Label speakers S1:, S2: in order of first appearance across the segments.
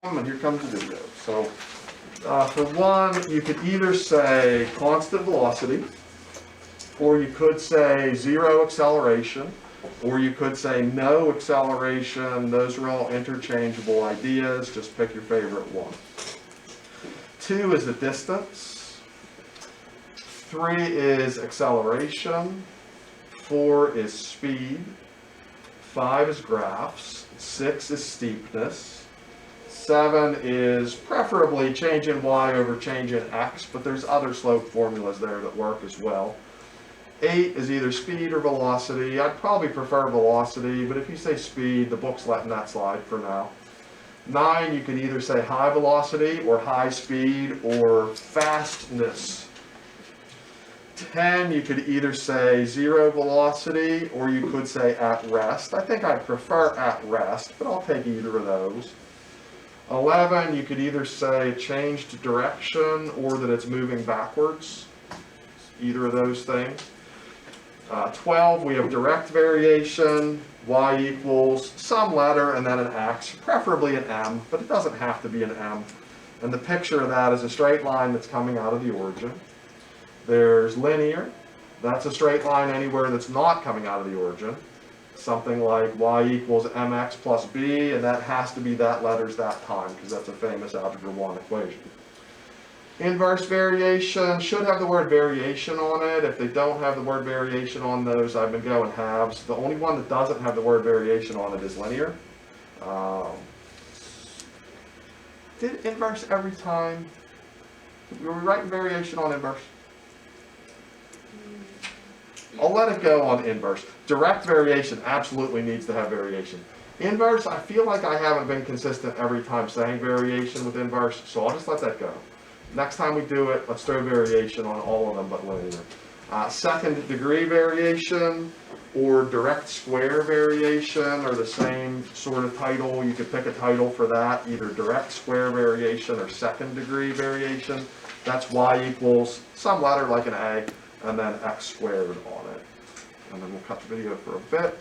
S1: And here comes the video. So for one, you could either say constant velocity, or you could say zero acceleration, or you could say no acceleration. Those are all interchangeable ideas. Just pick your favorite one. 2 is the distance. 3 is acceleration. 4 is speed. 5 is graphs. 6 is steepness. 7 is preferably change in y over change in x, but there's other slope formulas there that work as well. 8 is either speed or velocity. I'd probably prefer velocity, but if you say speed, the book's letting that slide for now. 9, you can either say high velocity or high speed or fastness. 10, you could either say zero velocity or you could say at rest. I think I'd prefer at rest, but I'll take either of those. 11, you could either say changed direction or that it's moving backwards. Either of those things. 12, we have direct variation. Y equals some letter and then an X, preferably an M, but it doesn't have to be an M. And the picture of that is a straight line that's coming out of the origin. There's linear. That's a straight line anywhere that's not coming out of the origin. Something like y equals mx plus b, and that has to be that letters that time, because that's a famous Algebra 1 equation. Inverse variation should have the word variation on it. If they don't have the word variation on those, I've been going halves. The only one that doesn't have the word variation on it is linear. Did inverse every time? Were we writing variation on inverse? I'll let it go on inverse. Direct variation absolutely needs to have variation. Inverse, I feel like I haven't been consistent every time saying variation with inverse, so I'll just let that go. Next time we do it, let's throw variation on all of them but linear. Second degree variation or direct square variation are the same sort of title. You could pick a title for that, either direct square variation or second degree variation. That's y equals some letter like an A, and then x squared on it. And then we'll cut the video for a bit.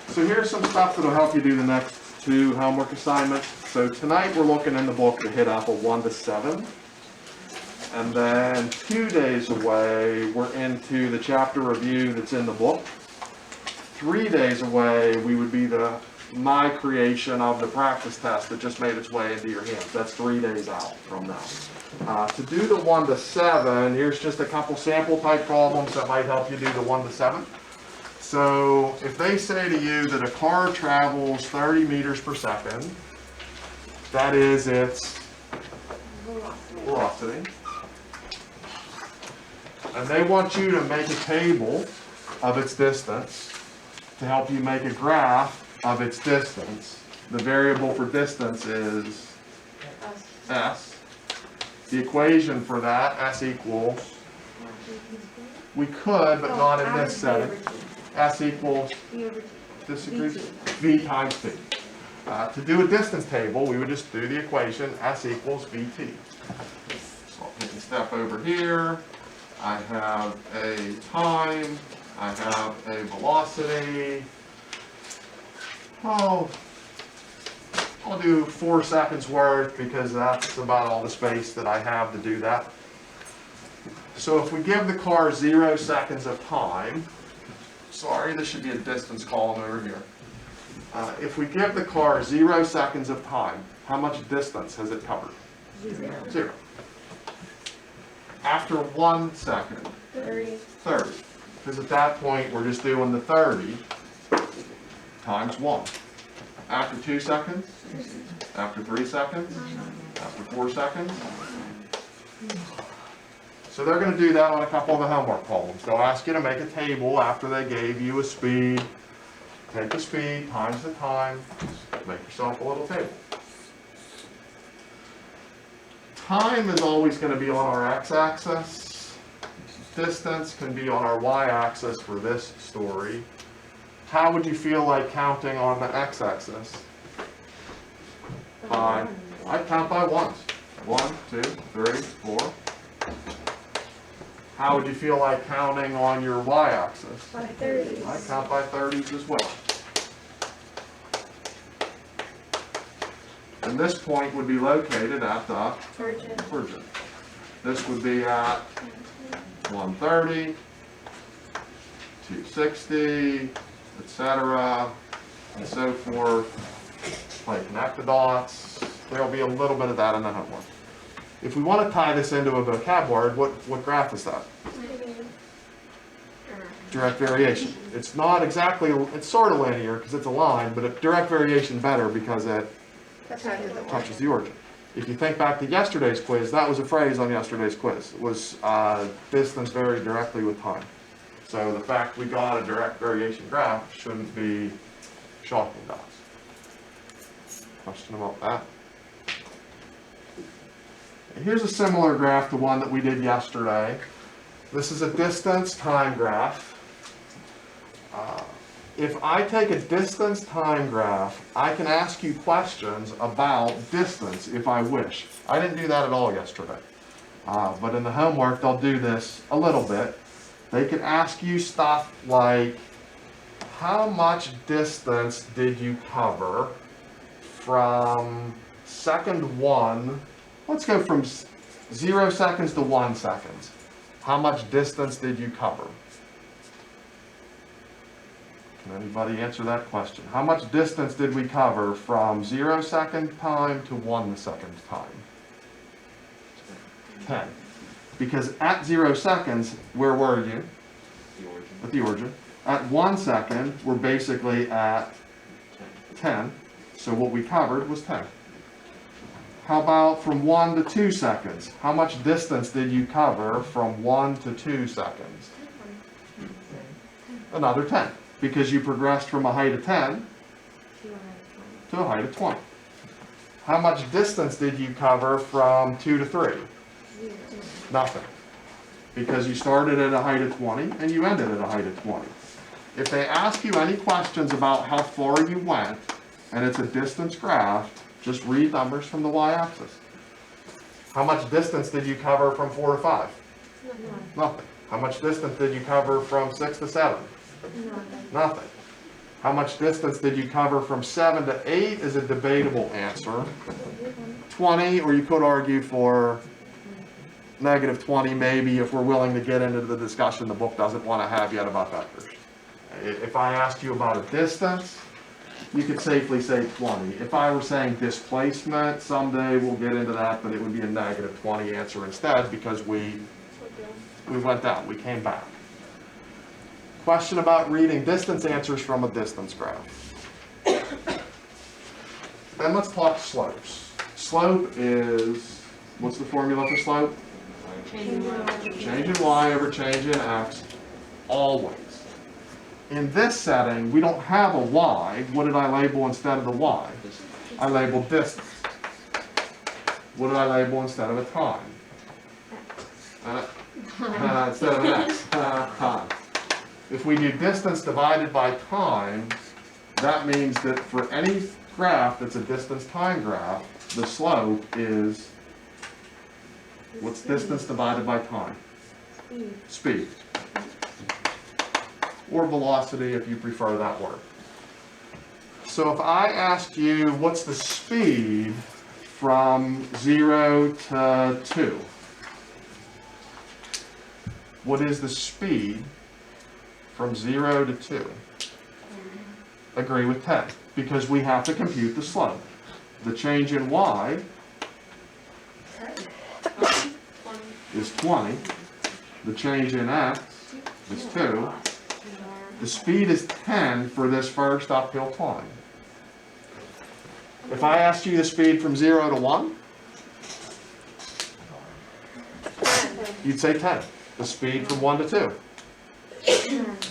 S1: So here's some stuff that'll help you do the next 2 homework assignments. So tonight we're looking in the book to hit up a 1 to 7. And then 2 days away, we're into the chapter review that's in the book. 3 days away, we would be my creation of the practice test that just made its way into your hands. That's 3 days out from now. To do the 1 to 7, here's just a couple sample type problems that might help you do the 1 to 7. So if they say to you that a car travels 30 meters per second, that is its velocity. And they want you to make a table of its distance to help you make a graph of its distance. The variable for distance is s. The equation for that, s equals, we could, but not in this setting. S equals, disagree, v times t. To do a distance table, we would just do the equation, s equals vt. So I'll take a step over here. I have a time, I have a velocity. Oh, I'll do 4 seconds worth because that's about all the space that I have to do that. So if we give the car 0 seconds of time, sorry, this should be a distance column over here. If we give the car 0 seconds of time, how much distance has it covered? 0. After 1 second, 30. Because at that point, we're just doing the 30 times 1. After 2 seconds? After 3 seconds? After 4 seconds? So they're going to do that on a couple of the homework problems. They'll ask you to make a table after they gave you a speed. Take the speed times the time. Make yourself a little table. Time is always going to be on our x-axis. Distance can be on our y-axis for this story. How would you feel like counting on the x-axis? I'd count by ones. 1, 2, 3, 4. How would you feel like counting on your y-axis?
S2: By 30s.
S1: I'd count by 30s as well. And this point would be located at the origin. This would be at 130, 260, etc., and so forth. Like connect the dots. There will be a little bit of that in the homework. If we want to tie this into a vocab word, what graph is that? Direct variation. It's not exactly, it's sort of linear because it's a line, but direct variation better because it touches the origin. If you think back to yesterday's quiz, that was a phrase on yesterday's quiz. It was distance varied directly with time. So the fact we got a direct variation graph shouldn't be shocking to us. Question about that? And here's a similar graph to one that we did yesterday. This is a distance time graph. If I take a distance time graph, I can ask you questions about distance if I wish. I didn't do that at all yesterday. But in the homework, they'll do this a little bit. They can ask you stuff like, how much distance did you cover from second 1, let's go from 0 seconds to 1 second. How much distance did you cover? Can anybody answer that question? How much distance did we cover from 0 second time to 1 second time? 10. Because at 0 seconds, where were you? At the origin. At 1 second, we're basically at 10. So what we covered was 10. How about from 1 to 2 seconds? How much distance did you cover from 1 to 2 seconds? Another 10. Because you progressed from a height of 10 to a height of 20. How much distance did you cover from 2 to 3? Nothing. Because you started at a height of 20 and you ended at a height of 20. If they ask you any questions about how far you went, and it's a distance graph, just read numbers from the y-axis. How much distance did you cover from 4 to 5? Nothing. How much distance did you cover from 6 to 7? Nothing. How much distance did you cover from 7 to 8 is a debatable answer. 20, or you could argue for negative 20 maybe if we're willing to get into the discussion the book doesn't want to have yet about vectors. If I asked you about a distance, you could safely say 20. If I were saying displacement, someday we'll get into that, but it would be a negative 20 answer instead because we went down, we came back. Question about reading distance answers from a distance graph. Then let's talk slopes. Slope is, what's the formula for slope? Change in y over change in x, always. In this setting, we don't have a y. What did I label instead of the y? I labeled distance. What did I label instead of a time? Instead of an x, time. If we do distance divided by time, that means that for any graph that's a distance time graph, the slope is, what's distance divided by time? Speed. Or velocity if you prefer that word. So if I asked you what's the speed from 0 to 2, what is the speed from 0 to 2? Agree with 10, because we have to compute the slope. The change in y is 20. The change in x is 2. The speed is 10 for this first uphill climb. If I asked you the speed from 0 to 1, you'd say 10. The speed from 1 to 2,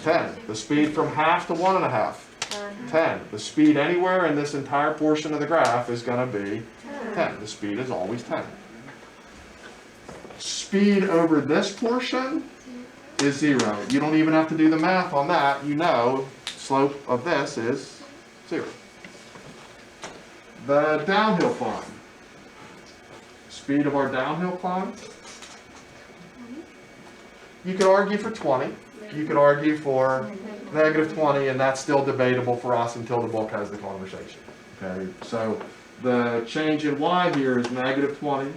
S1: 10. The speed from half to 1.5, 10. The speed anywhere in this entire portion of the graph is going to be 10. The speed is always 10. Speed over this portion is 0. You don't even have to do the math on that. You know slope of this is 0. The downhill climb. Speed of our downhill climb. You could argue for 20. You could argue for negative 20, and that's still debatable for us until the book has the conversation. Okay, so The change in y here is negative 20.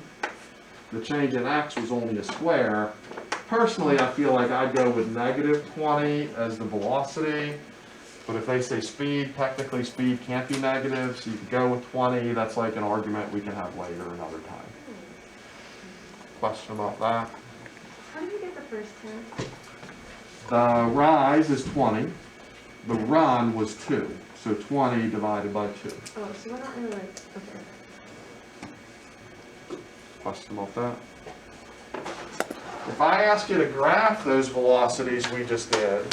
S1: The change in x was only a square. Personally, I feel like I'd go with negative 20 as the velocity. But if they say speed, technically speed can't be negative, so you could go with 20. That's like an argument we can have later another time. Question about that?
S2: How do you get the first 10?
S1: The rise is 20. The run was 2. So 20 divided by 2.
S2: Oh, so we're not in the right. Okay.
S1: Question about that? If I ask you to graph those velocities we just did,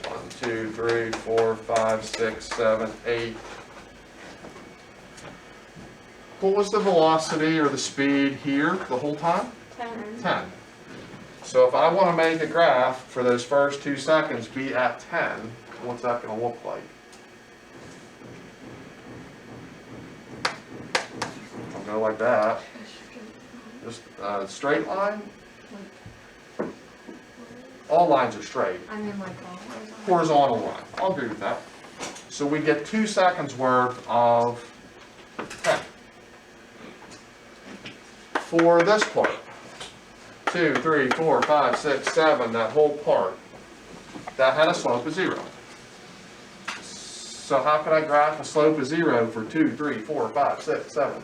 S1: 1, 2, 3, 4, 5, 6, 7, 8. What was the velocity or the speed here the whole time?
S2: 10.
S1: 10. So if I want to make a graph for those first 2 seconds be at 10, what's that going to look like? I'll go like that. Just a straight line. All lines are straight.
S2: I mean, like
S1: Horizontal line. I'll agree with that. So we get 2 seconds worth of 10. For this part, 2, 3, 4, 5, 6, 7, that whole part, that had a slope of 0. So how can I graph a slope of 0 for 2, 3, 4, 5, 6, 7?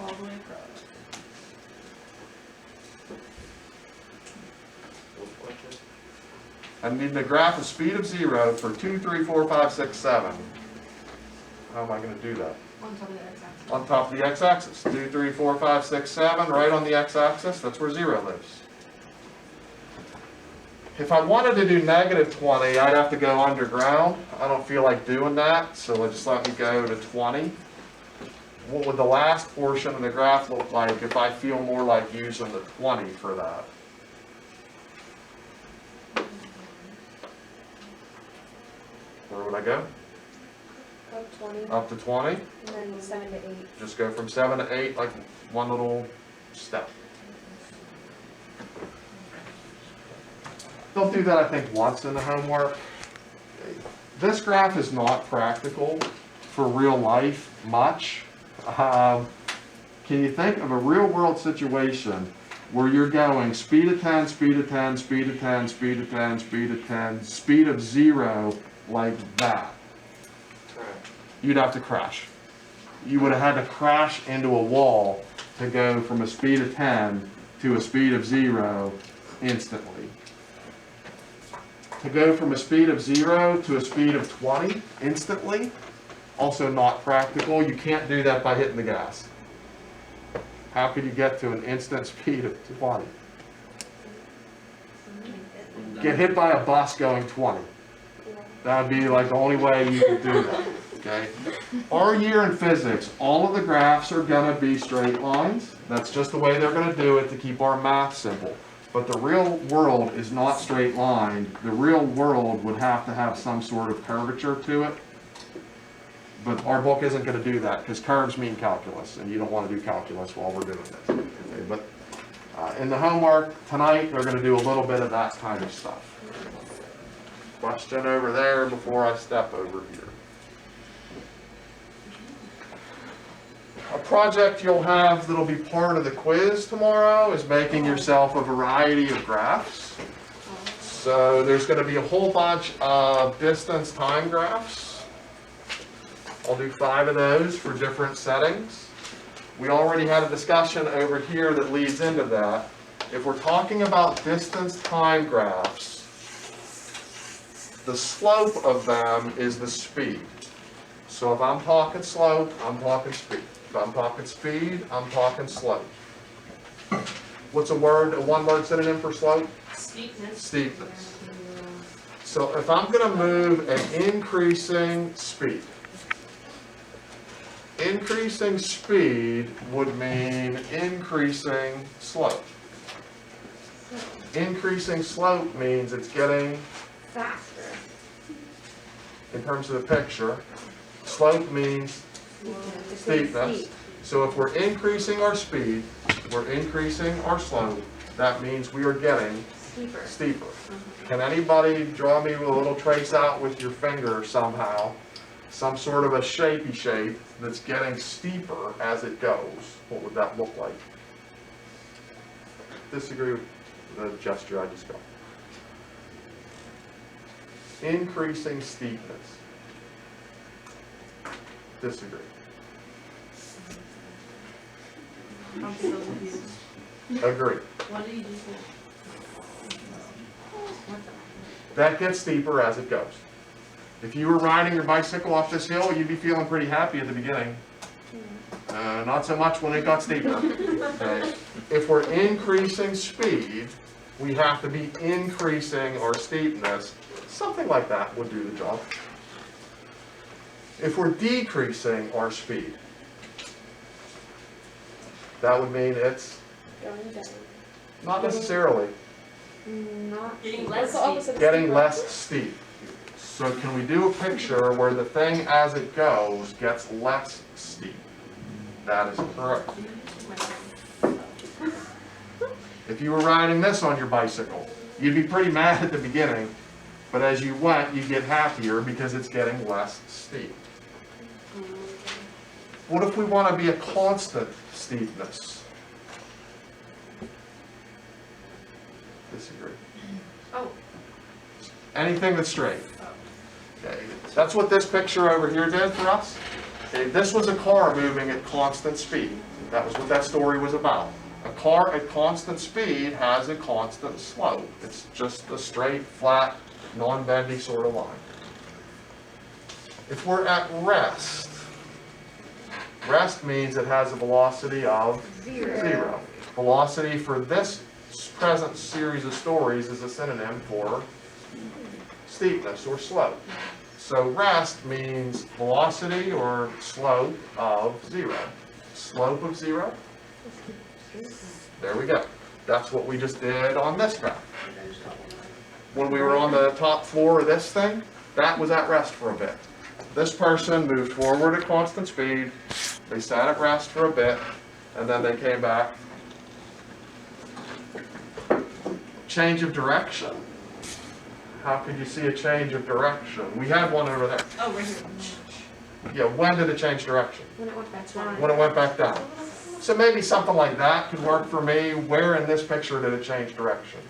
S3: All the way across.
S1: I need to graph a speed of 0 for 2, 3, 4, 5, 6, 7. How am I going to do that?
S3: On top of the x-axis.
S1: On top of the x-axis. 2, 3, 4, 5, 6, 7, right on the x-axis. That's where 0 lives. If I wanted to do negative 20, I'd have to go underground. I don't feel like doing that, so just let me go to 20. What would the last portion of the graph look like if I feel more like using the 20 for that? Where would I go?
S2: Up 20.
S1: Up to 20.
S2: And then 7 to 8.
S1: Just go from 7 to 8, like one little step. They'll do that, I think, once in the homework. This graph is not practical for real life much. Can you think of a real world situation where you're going speed of 10, speed of 10, speed of 10, speed of 10, speed of 10, speed of 0 like that? You'd have to crash. You would have had to crash into a wall to go from a speed of 10 to a speed of 0 instantly. To go from a speed of 0 to a speed of 20 instantly, also not practical. You can't do that by hitting the gas. How could you get to an instant speed of 20? Get hit by a bus going 20. That would be like the only way you could do that. Okay? Our year in physics, all of the graphs are going to be straight lines. That's just the way they're going to do it to keep our math simple. But the real world is not straight lined. The real world would have to have some sort of curvature to it. But our book isn't going to do that because curves mean calculus, and you don't want to do calculus while we're doing this. Okay, but in the homework tonight, they're going to do a little bit of that kind of stuff. Question over there before I step over here. A project you'll have that'll be part of the quiz tomorrow is making yourself a variety of graphs. So there's going to be a whole bunch of distance time graphs. I'll do 5 of those for different settings. We already had a discussion over here that leads into that. If we're talking about distance time graphs, the slope of them is the speed. So if I'm talking slope, I'm talking speed. If I'm talking speed, I'm talking slope. What's a one-word synonym for slope?
S3: Steepness.
S1: Steepness. So if I'm going to move an increasing speed, increasing speed would mean increasing slope. Increasing slope means it's getting
S2: Faster.
S1: in terms of the picture. Slope means steepness. So if we're increasing our speed, we're increasing our slope, that means we are getting steeper. Can anybody draw me with a little trace out with your finger somehow some sort of a shapy shape that's getting steeper as it goes, what would that look like? Disagree with the gesture I just got. Increasing steepness. Disagree.
S3: I'm so confused.
S1: Agree.
S3: What did you just say?
S1: That gets steeper as it goes. If you were riding your bicycle off this hill, you'd be feeling pretty happy at the beginning. Not so much when it got steeper. Okay. If we're increasing speed, we have to be increasing our steepness. Something like that would do the job. If we're decreasing our speed, that would mean it's
S2: Going down.
S1: not necessarily
S2: Not.
S3: Getting
S2: What's
S3: less
S2: the opposite of
S1: getting
S2: steep?
S1: less steep. So can we do a picture where the thing as it goes gets less steep? That is correct. If you were riding this on your bicycle, you'd be pretty mad at the beginning, but as you went, you get happier because it's getting less steep. What if we want to be a constant steepness? Disagree.
S3: Oh.
S1: Anything that's straight. Okay, that's what this picture over here did for us. Okay, this was a car moving at constant speed. That was what that story was about. A car at constant speed has a constant slope. It's just a straight, flat, non-bendy sort of line. If we're at rest, rest means it has a velocity of zero. Velocity for this present series of stories is a synonym for steepness or slope. So rest means velocity or slope of zero. Slope of zero. There we go. That's what we just did on this graph. When we were on the top floor of this thing, that was at rest for a bit. This person moved forward at constant speed, they sat at rest for a bit, and then they came back. Change of direction. How could you see a change of direction? We had one over there.
S3: Oh, right here.
S1: Yeah, when did it change direction?
S2: When it went back down.
S1: When it went back down. So maybe something like that could work for me. Where in this picture did it change direction?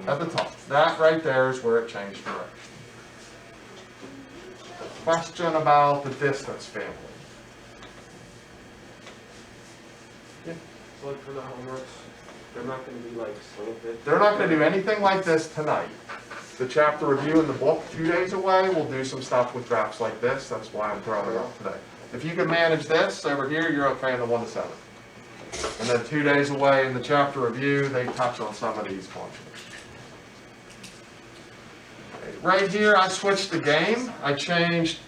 S1: At the top. That right there is where it changed direction. Question about the distance family.
S4: So like for the homeworks, they're not going to be like slope it.
S1: They're not going to do anything like this tonight. The chapter review in the book 2 days away, we'll do some stuff with graphs like this. That's why I'm throwing it out today. If you can manage this over here, you're okay in the 1 to 7. And then 2 days away in the chapter review, they touch on some of these functions. Okay, right here, I switched the game. I changed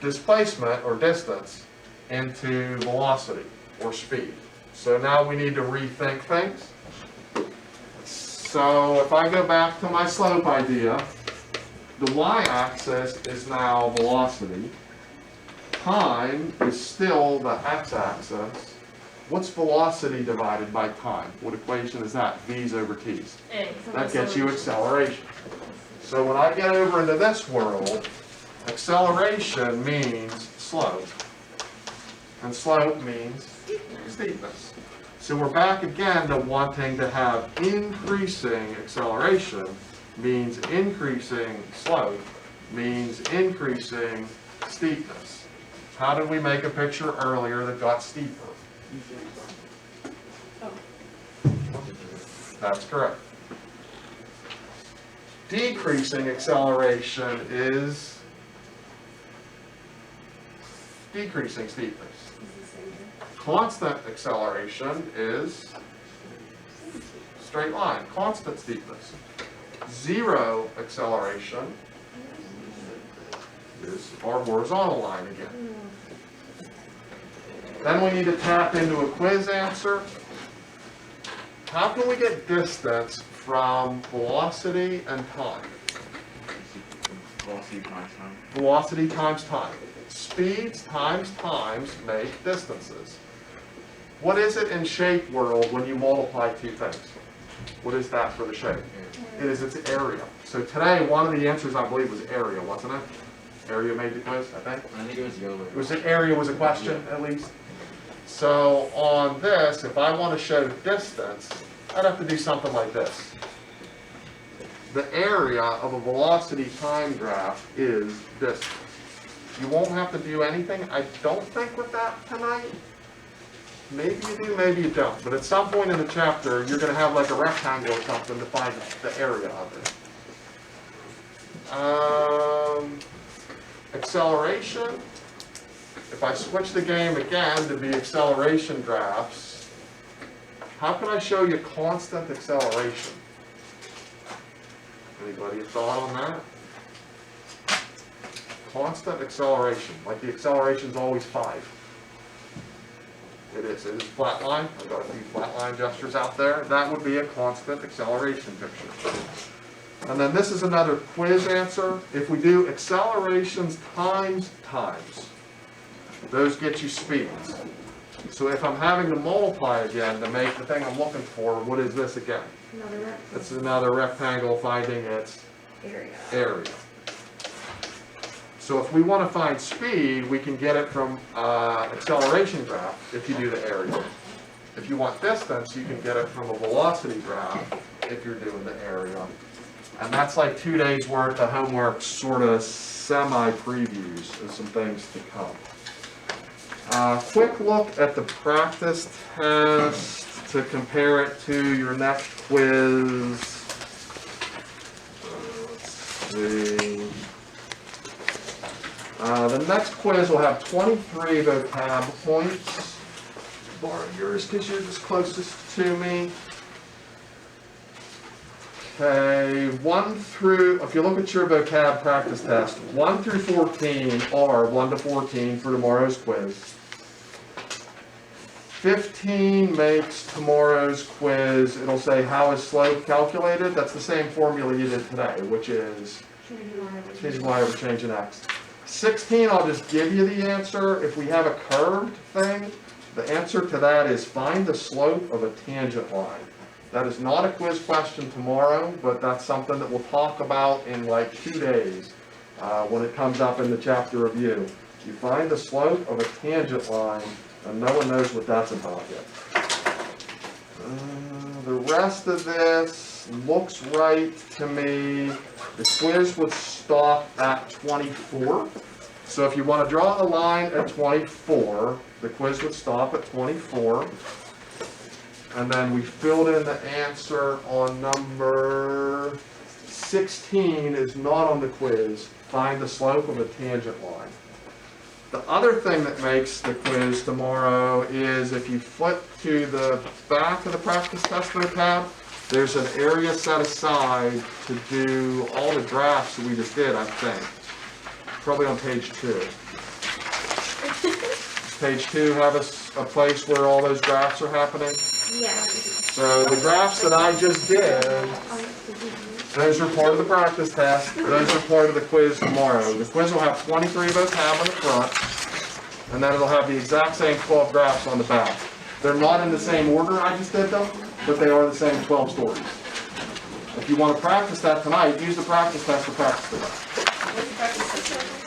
S1: displacement or distance into velocity or speed. So now we need to rethink things. So if I go back to my slope idea, the y-axis is now velocity. Time is still the x-axis. What's velocity divided by time? What equation is that? V's over t's.
S3: A.
S1: That gets you acceleration. So when I get over into this world, acceleration means slope. And slope means steepness. So we're back again to wanting to have increasing acceleration means increasing slope means increasing steepness. How did we make a picture earlier that got steeper? That's correct. Decreasing acceleration is decreasing steepness. Constant acceleration is straight line, constant steepness. Zero acceleration is our horizontal line again. Then we need to tap into a quiz answer. How can we get distance from velocity and time?
S4: Velocity times time.
S1: Velocity times time. Speeds times times make distances. What is it in shape world when you multiply two things? What is that for the shape? It is its area. So today, one of the answers I believe was area, wasn't it? Area made the quiz, I think.
S5: I think it was YOLO.
S1: It was an area was a question, at least. So on this, if I want to show distance, I'd have to do something like this. The area of a velocity time graph is distance. You won't have to do anything, I don't think, with that tonight. Maybe you do, maybe you don't. But at some point in the chapter, you're going to have like a rectangle or something to find the area of it. Acceleration. If I switch the game again to be acceleration graphs, how can I show you constant acceleration? Anybody a thought on that? Constant acceleration, like the acceleration is always 5. It is flat line. I've got a few flat line gestures out there. That would be a constant acceleration picture. And then this is another quiz answer. If we do accelerations times times, those get you speeds. So if I'm having to multiply again to make the thing I'm looking for, what is this again?
S2: Another rectangle.
S1: It's another rectangle finding its area. So if we want to find speed, we can get it from acceleration graph if you do the area. If you want distance, you can get it from a velocity graph if you're doing the area. And that's like 2 days worth of homework, sort of semi-previews of some things to come. Quick look at the practice test to compare it to your next quiz. Let's see. The next quiz will have 23 vocab points. Borrow yours because you're just closest to me. Okay, if you look at your vocab practice test, 1 through 14 are 1 to 14 for tomorrow's quiz. 15 makes tomorrow's quiz. It'll say how is slope calculated. That's the same formula you did today, which is change y over change in x. 16, I'll just give you the answer. If we have a curved thing, the answer to that is find the slope of a tangent line. That is not a quiz question tomorrow, but that's something that we'll talk about in like 2 days when it comes up in the chapter review. You find the slope of a tangent line, and no one knows what that's about yet. The rest of this looks right to me. The quiz would stop at 24. So if you want to draw a line at 24, the quiz would stop at 24. And then we filled in the answer on number 16 is not on the quiz. Find the slope of a tangent line. The other thing that makes the quiz tomorrow is if you flip to the back of the practice test vocab, there's an area set aside to do all the graphs that we just did, I think. Probably on page 2. Page 2 have a place where all those graphs are happening.
S2: Yeah.
S1: So the graphs that I just did, those are part of the practice test. Those are part of the quiz tomorrow. The quiz will have 23 vocab on the front, and then it'll have the exact same 12 graphs on the back. They're not in the same order I just did them, but they are the same 12 stories. If you want to practice that tonight, use the practice test to practice the rest.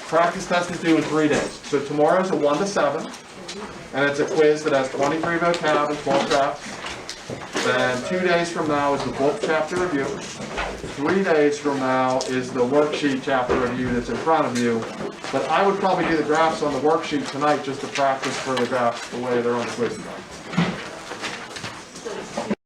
S1: Practice test is due in 3 days. So tomorrow's a 1 to 7, and it's a quiz that has 23 vocab and 12 graphs. Then 2 days from now is the book chapter review. 3 days from now is the worksheet chapter review that's in front of you. But I would probably do the graphs on the worksheet tonight just to practice for the graphs the way they're on the quiz tonight.